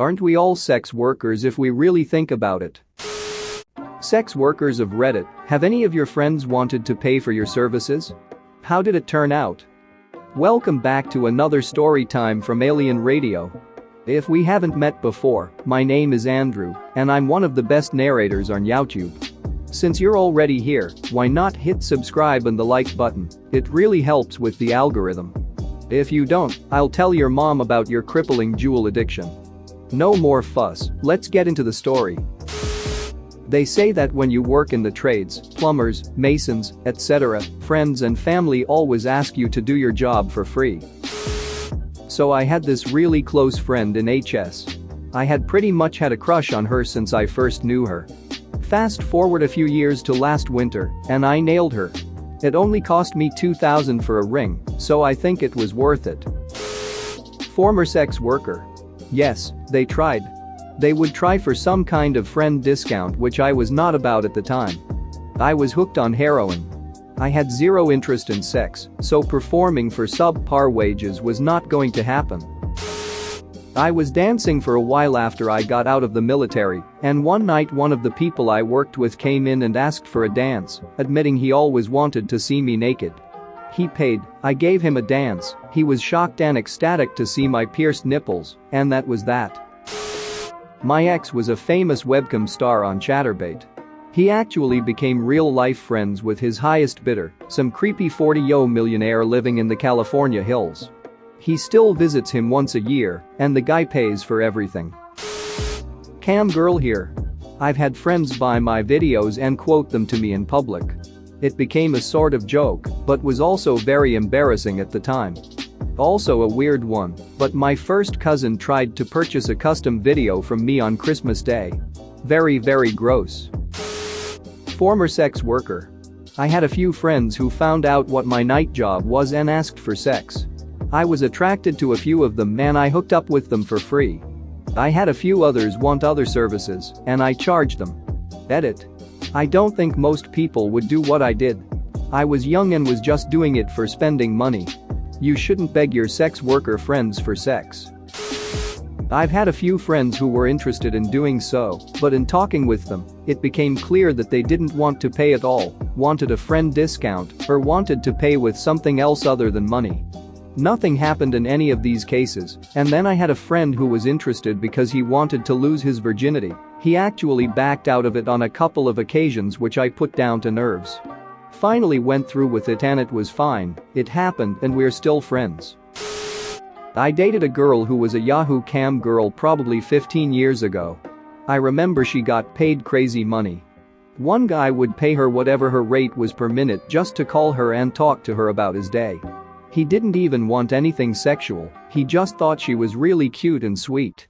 Aren't we all sex workers if we really think about it? Sex workers of Reddit, have any of your friends wanted to pay for your services? How did it turn out? Welcome back to another story time from Alien Radio. If we haven't met before, my name is Andrew, and I'm one of the best narrators on YouTube. Since you're already here, why not hit subscribe and the like button? It really helps with the algorithm. If you don't, I'll tell your mom about your crippling jewel addiction. No more fuss, let's get into the story. They say that when you work in the trades, plumbers, masons, etc., friends and family always ask you to do your job for free. So I had this really close friend in HS. I had pretty much had a crush on her since I first knew her. Fast forward a few years to last winter, and I nailed her. It only cost me $2,000 for a ring, so I think it was worth it. Former sex worker. Yes, they tried. They would try for some kind of friend discount, which I was not about at the time. I was hooked on heroin. I had zero interest in sex, so performing for subpar wages was not going to happen. I was dancing for a while after I got out of the military, and one night one of the people I worked with came in and asked for a dance, admitting he always wanted to see me naked. He paid, I gave him a dance, he was shocked and ecstatic to see my pierced nipples, and that was that. My ex was a famous webcam star on Chatterbait. He actually became real-life friends with his highest bidder, some creepy 40-yo millionaire living in the California hills. He still visits him once a year, and the guy pays for everything. Cam girl here. I've had friends buy my videos and quote them to me in public. It became a sort of joke, but was also very embarrassing at the time. Also a weird one, but my first cousin tried to purchase a custom video from me on Christmas Day. Very gross. Former sex worker. I had a few friends who found out what my night job was and asked for sex. I was attracted to a few of them and I hooked up with them for free. I had a few others want other services, and I charged them. Edit. I don't think most people would do what I did. I was young and was just doing it for spending money. You shouldn't beg your sex worker friends for sex. I've had a few friends who were interested in doing so, but in talking with them, it became clear that they didn't want to pay at all, wanted a friend discount, or wanted to pay with something else other than money. Nothing happened in any of these cases, and then I had a friend who was interested because he wanted to lose his virginity. He actually backed out of it on a couple of occasions, which I put down to nerves. Finally went through with it and it was fine, it happened and we're still friends. I dated a girl who was a Yahoo cam girl probably 15 years ago. I remember she got paid crazy money. One guy would pay her whatever her rate was per minute just to call her and talk to her about his day. He didn't even want anything sexual, he just thought she was really cute and sweet.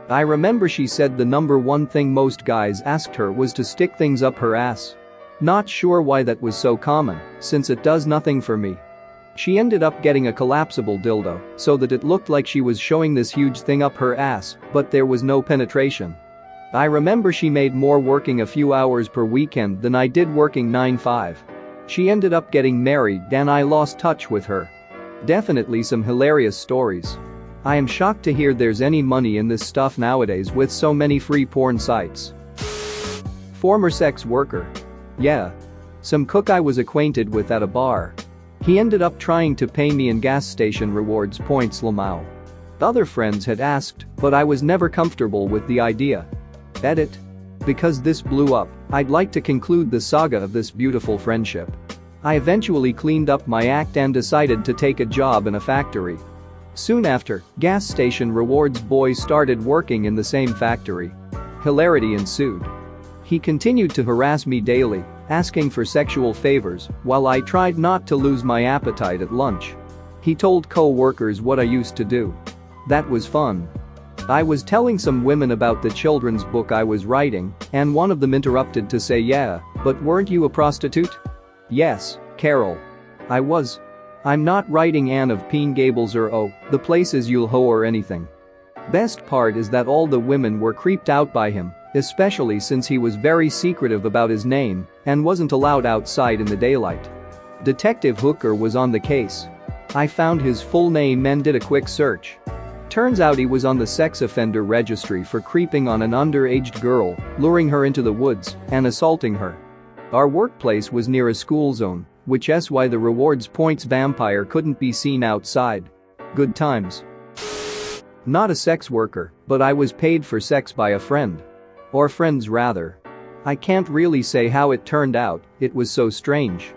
I remember she said the number one thing most guys asked her was to stick things up her ass. Not sure why that was so common, since it does nothing for me. She ended up getting a collapsible dildo so that it looked like she was showing this huge thing up her ass, but there was no penetration. I remember she made more working a few hours per weekend than I did working 9-5. She ended up getting married and I lost touch with her. Definitely some hilarious stories. I am shocked to hear there's any money in this stuff nowadays with so many free porn sites. Former sex worker. Yeah. Some cook I was acquainted with at a bar. He ended up trying to pay me in gas station rewards points Lamau. Other friends had asked, but I was never comfortable with the idea. Edit. Because this blew up, I'd like to conclude the saga of this beautiful friendship. I eventually cleaned up my act and decided to take a job in a factory. Soon after, gas station rewards boys started working in the same factory. Hilarity ensued. He continued to harass me daily, asking for sexual favors, while I tried not to lose my appetite at lunch. He told co-workers what I used to do. That was fun. I was telling some women about the children's book I was writing, and one of them interrupted to say, "Yeah, but weren't you a prostitute?" "Yes, Carol. I was. I'm not writing Anne of Peen Gables or Oh, the Places You'll Ho or anything." Best part is that all the women were creeped out by him, especially since he was very secretive about his name and wasn't allowed outside in the daylight. Detective Hooker was on the case. I found his full name and did a quick search. Turns out he was on the sex offender registry for creeping on an underage girl, luring her into the woods, and assaulting her. Our workplace was near a school zone, which is why the rewards points vampire couldn't be seen outside. Good times. Not a sex worker, but I was paid for sex by a friend. Or friends rather. I can't really say how it turned out, it was so strange.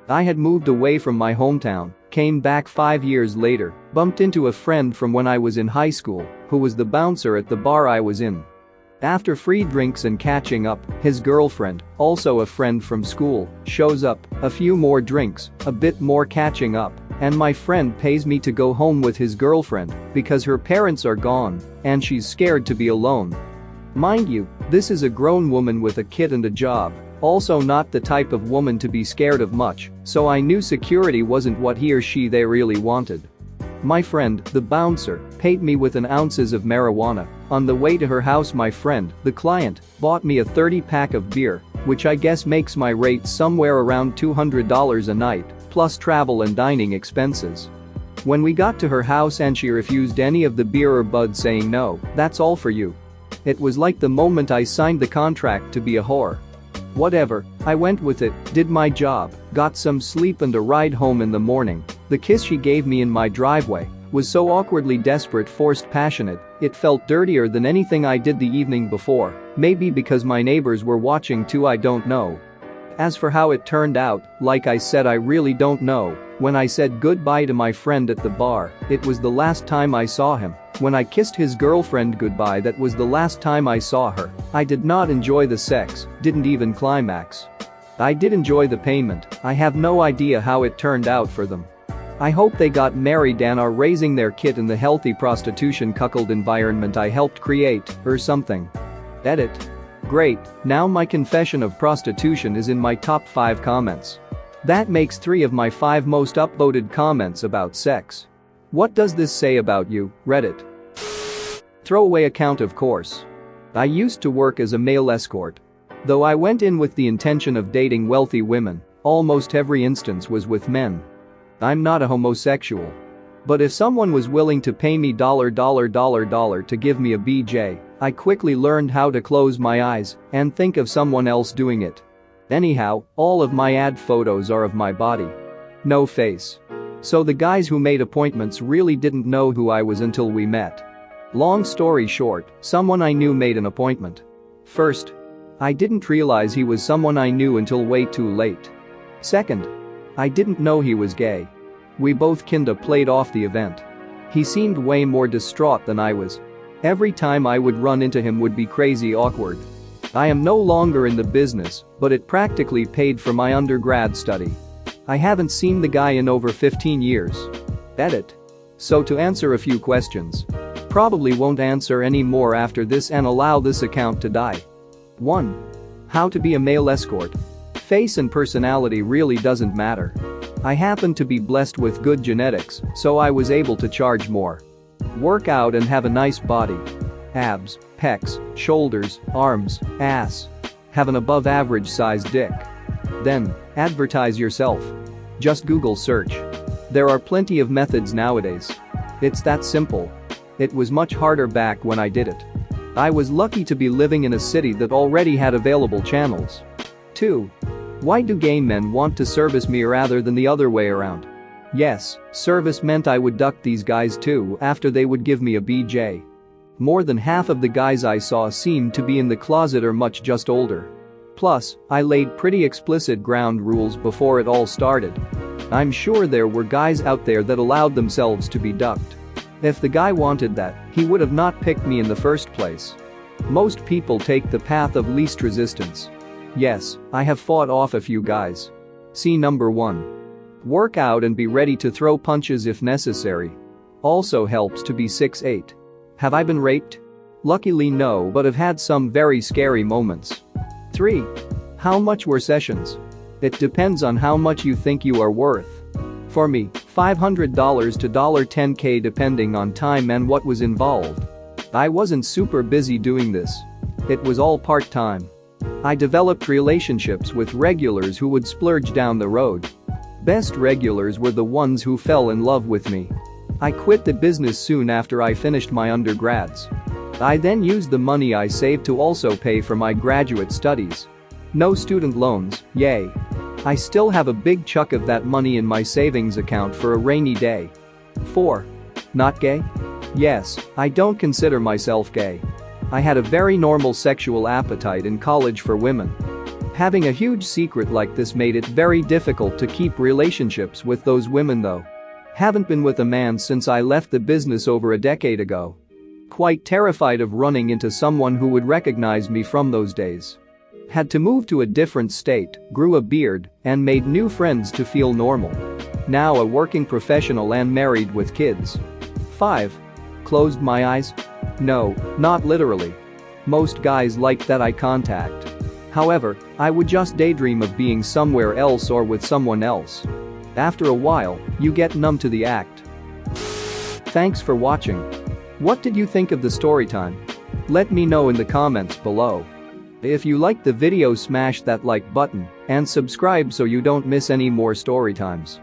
I had moved away from my hometown, came back 5 years later, bumped into a friend from when I was in high school, who was the bouncer at the bar I was in. After free drinks and catching up, his girlfriend, also a friend from school, shows up, a few more drinks, a bit more catching up, and my friend pays me to go home with his girlfriend because her parents are gone and she's scared to be alone. Mind you, this is a grown woman with a kid and a job, also not the type of woman to be scared of much, so I knew security wasn't what he or she they really wanted. My friend, the bouncer, paid me with an ounces of marijuana. On the way to her house my friend, the client, bought me a 30-pack of beer, which I guess makes my rate somewhere around $200 a night, plus travel and dining expenses. When we got to her house and she refused any of the beer or bud saying no, that's all for you. It was like the moment I signed the contract to be a whore. Whatever, I went with it, did my job, got some sleep and a ride home in the morning. The kiss she gave me in my driveway was so awkwardly desperate, forced, passionate, it felt dirtier than anything I did the evening before, maybe because my neighbors were watching too, I don't know. As for how it turned out, like I said, I really don't know. When I said goodbye to my friend at the bar, it was the last time I saw him. When I kissed his girlfriend goodbye, that was the last time I saw her. I did not enjoy the sex, didn't even climax. I did enjoy the payment, I have no idea how it turned out for them. I hope they got married and are raising their kid in the healthy prostitution cuckold environment I helped create, or something. Edit. Great, now my confession of prostitution is in my top 5 comments. That makes 3 of my 5 most upvoted comments about sex. What does this say about you, Reddit? Throwaway account, of course. I used to work as a male escort. Though I went in with the intention of dating wealthy women, almost every instance was with men. I'm not a homosexual. But if someone was willing to pay me $$ to give me a BJ, I quickly learned how to close my eyes and think of someone else doing it. Anyhow, all of my ad photos are of my body. No face. So the guys who made appointments really didn't know who I was until we met. Long story short, someone I knew made an appointment. First, I didn't realize he was someone I knew until way too late. Second, I didn't know he was gay. We both kinda played off the event. He seemed way more distraught than I was. Every time I would run into him would be crazy awkward. I am no longer in the business, but it practically paid for my undergrad study. I haven't seen the guy in over 15 years. Edit. So to answer a few questions. Probably won't answer any more after this and allow this account to die. 1. How to be a male escort. Face and personality really doesn't matter. I happen to be blessed with good genetics, so I was able to charge more. Work out and have a nice body. Abs, pecs, shoulders, arms, ass. Have an above average sized dick. Then, advertise yourself. Just Google search. There are plenty of methods nowadays. It's that simple. It was much harder back when I did it. I was lucky to be living in a city that already had available channels. 2. Why do gay men want to service me rather than the other way around? Yes, service meant I would duck these guys too after they would give me a BJ. More than half of the guys I saw seemed to be in the closet or much just older. Plus, I laid pretty explicit ground rules before it all started. I'm sure there were guys out there that allowed themselves to be ducked. If the guy wanted that, he would have not picked me in the first place. Most people take the path of least resistance. Yes, I have fought off a few guys. See number 1. Work out and be ready to throw punches if necessary. Also helps to be 6'8". Have I been raped? Luckily no, but have had some very scary moments. 3. How much were sessions? It depends on how much you think you are worth. For me, $500 to $10K depending on time and what was involved. I wasn't super busy doing this. It was all part-time. I developed relationships with regulars who would splurge down the road. Best regulars were the ones who fell in love with me. I quit the business soon after I finished my undergrads. I then used the money I saved to also pay for my graduate studies. No student loans, yay. I still have a big chunk of that money in my savings account for a rainy day. 4. Not gay? Yes, I don't consider myself gay. I had a very normal sexual appetite in college for women. Having a huge secret like this made it very difficult to keep relationships with those women though. Haven't been with a man since I left the business over a decade ago. Quite terrified of running into someone who would recognize me from those days. Had to move to a different state, grew a beard, and made new friends to feel normal. Now a working professional and married with kids. 5. Closed my eyes? No, not literally. Most guys like that eye contact. However, I would just daydream of being somewhere else or with someone else. After a while, you get numb to the act. Thanks for watching. What did you think of the story time? Let me know in the comments below. If you liked the video, smash that like button and subscribe so you don't miss any more story times.